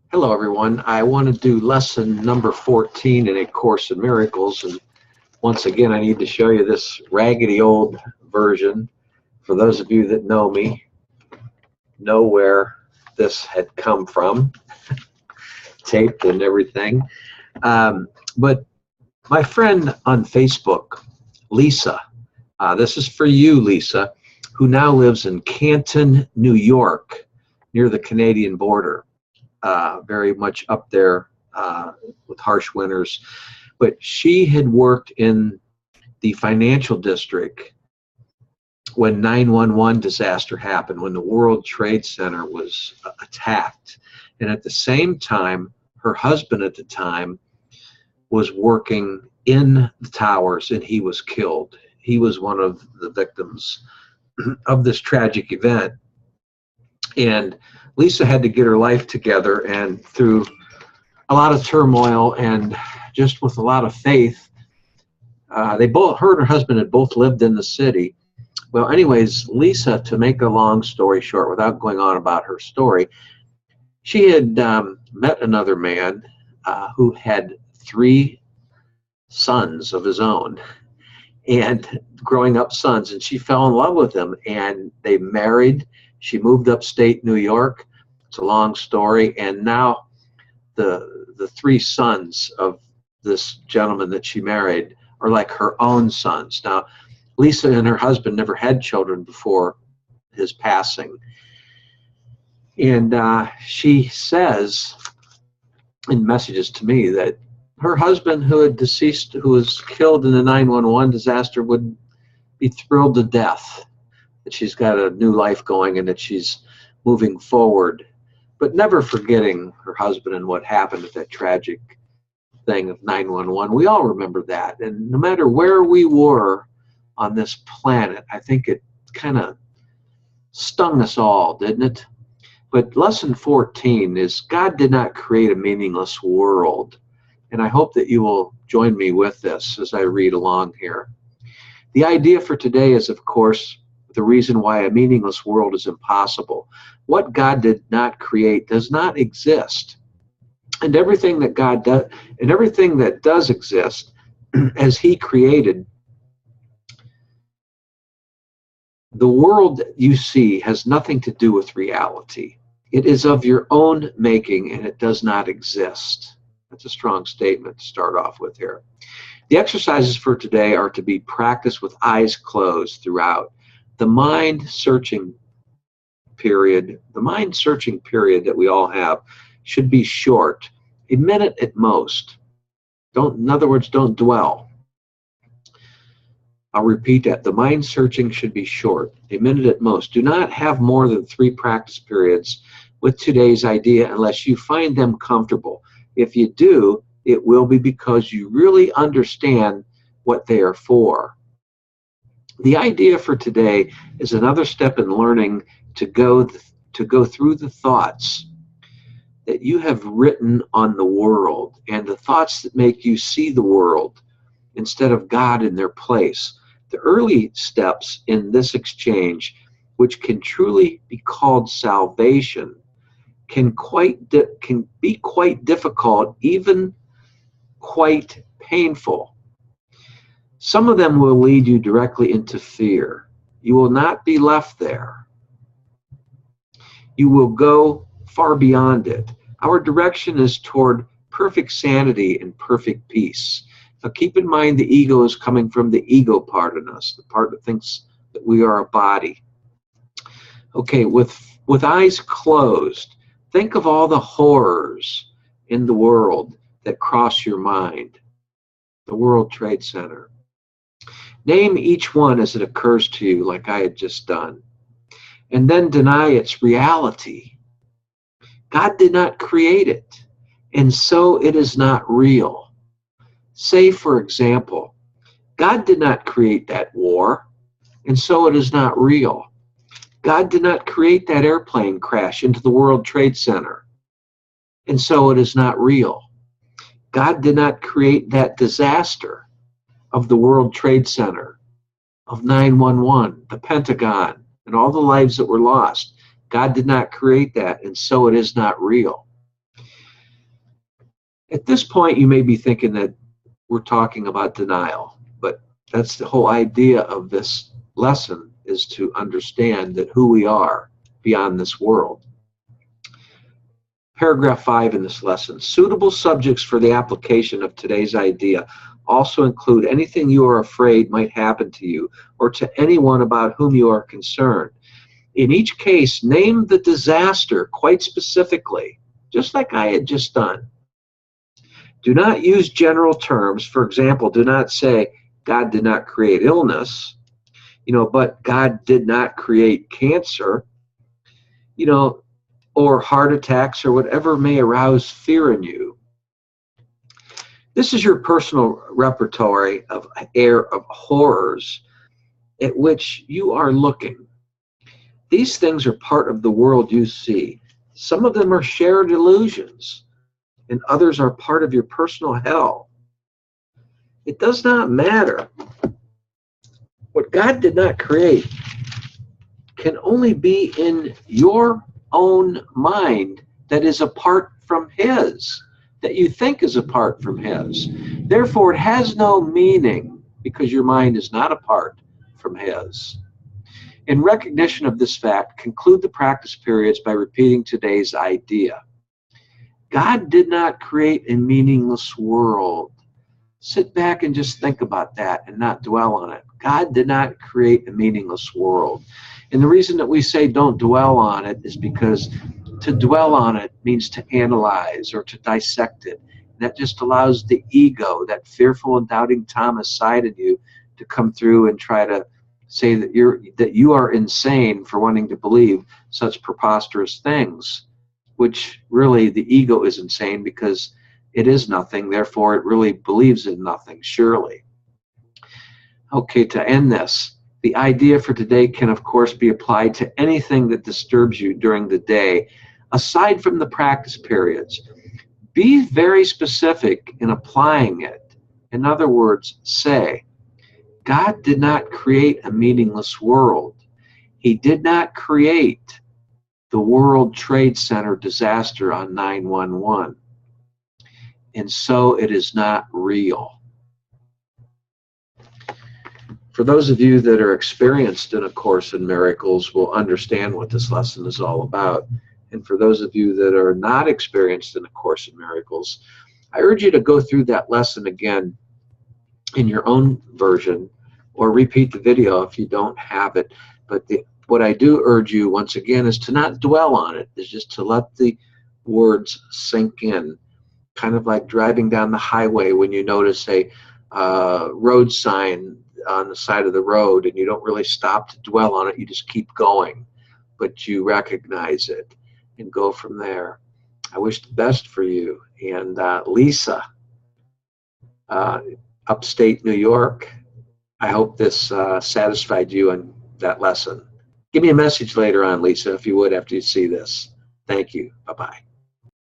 Hello, everyone. I want to do lesson number 14 in A Course in Miracles. And once again, I need to show you this raggedy old version. For those of you that know me, know where this had come from, taped and everything. But my friend on Facebook, Lisa, this is for you, Lisa, who now lives in Canton, New York, near the Canadian border. Very much up there with harsh winters. But she had worked in the financial district when 9/11 disaster happened, when the World Trade Center was attacked. And at the same time, her husband at the time was working in the towers and he was killed. He was one of the victims of this tragic event. And Lisa had to get her life together, and through a lot of turmoil and just with a lot of faith, her and her husband had both lived in the city. Well, anyways, Lisa, to make a long story short, without going on about her story, she had met another man who had 3 sons of his own, and growing up sons, and she fell in love with him, and they married. She moved upstate New York. It's a long story, and now the 3 sons of this gentleman that she married are like her own sons. Now, Lisa and her husband never had children before his passing, and she says in messages to me that her husband, who was killed in the 9/11 disaster, would be thrilled to death that she's got a new life going and that she's moving forward, but never forgetting her husband and what happened at that tragic thing of 9/11. We all remember that, and no matter where we were on this planet, I think it kind of stung us all, didn't it? But lesson 14 is God did not create a meaningless world, and I hope that you will join me with this as I read along here. The idea for today is, of course, the reason why a meaningless world is impossible. What God did not create does not exist. And everything that God does, and everything that does exist, as He created, the world you see has nothing to do with reality. It is of your own making, and it does not exist. That's a strong statement to start off with here. The exercises for today are to be practiced with eyes closed throughout. The mind-searching period that we all have should be short, a minute at most. In other words, don't dwell. I'll repeat that. The mind-searching should be short, a minute at most. Do not have more than 3 practice periods with today's idea unless you find them comfortable. If you do, it will be because you really understand what they are for. The idea for today is another step in learning to go through the thoughts that you have written on the world and the thoughts that make you see the world instead of God in their place. The early steps in this exchange, which can truly be called salvation, can be quite difficult, even quite painful. Some of them will lead you directly into fear. You will not be left there. You will go far beyond it. Our direction is toward perfect sanity and perfect peace. Now keep in mind the ego is coming from the ego part in us, the part that thinks that we are a body. Okay, with eyes closed, think of all the horrors in the world that cross your mind. The World Trade Center. Name each one as it occurs to you, like I had just done, and then deny its reality. God did not create it, and so it is not real. Say, for example, God did not create that war, and so it is not real. God did not create that airplane crash into the World Trade Center, and so it is not real. God did not create that disaster of the World Trade Center, of 9/11, the Pentagon, and all the lives that were lost. God did not create that, and so it is not real. At this point, you may be thinking that we're talking about denial, but that's the whole idea of this lesson, is to understand that who we are beyond this world. Paragraph 5 in this lesson: suitable subjects for the application of today's idea also include anything you are afraid might happen to you or to anyone about whom you are concerned. In each case, name the disaster quite specifically, just like I had just done. Do not use general terms. For example, do not say, God did not create illness, but God did not create cancer, or heart attacks, or whatever may arouse fear in you. This is your personal repertoire of horrors at which you are looking. These things are part of the world you see. Some of them are shared illusions, and others are part of your personal hell. It does not matter. What God did not create can only be in your own mind that is apart from His, that you think is apart from His. Therefore, it has no meaning because your mind is not apart from His. In recognition of this fact, conclude the practice periods by repeating today's idea. God did not create a meaningless world. Sit back and just think about that and not dwell on it. God did not create a meaningless world. And the reason that we say don't dwell on it is because to dwell on it means to analyze or to dissect it. And that just allows the ego, that fearful and doubting Thomas side in you, to come through and try to say that you are insane for wanting to believe such preposterous things, which really the ego is insane because it is nothing, therefore it really believes in nothing, surely. Okay, to end this, the idea for today can of course be applied to anything that disturbs you during the day, aside from the practice periods. Be very specific in applying it. In other words, say, God did not create a meaningless world. He did not create the World Trade Center disaster on 9/11. And so it is not real. For those of you that are experienced in A Course in Miracles will understand what this lesson is all about. And for those of you that are not experienced in A Course in Miracles, I urge you to go through that lesson again in your own version, or repeat the video if you don't have it. But what I do urge you once again is to not dwell on it, is just to let the words sink in. Kind of like driving down the highway when you notice a road sign on the side of the road and you don't really stop to dwell on it, you just keep going, but you recognize it and go from there. I wish the best for you. And Lisa, upstate New York, I hope this satisfied you in that lesson. Give me a message later on, Lisa, if you would, after you see this. Thank you. Bye-bye.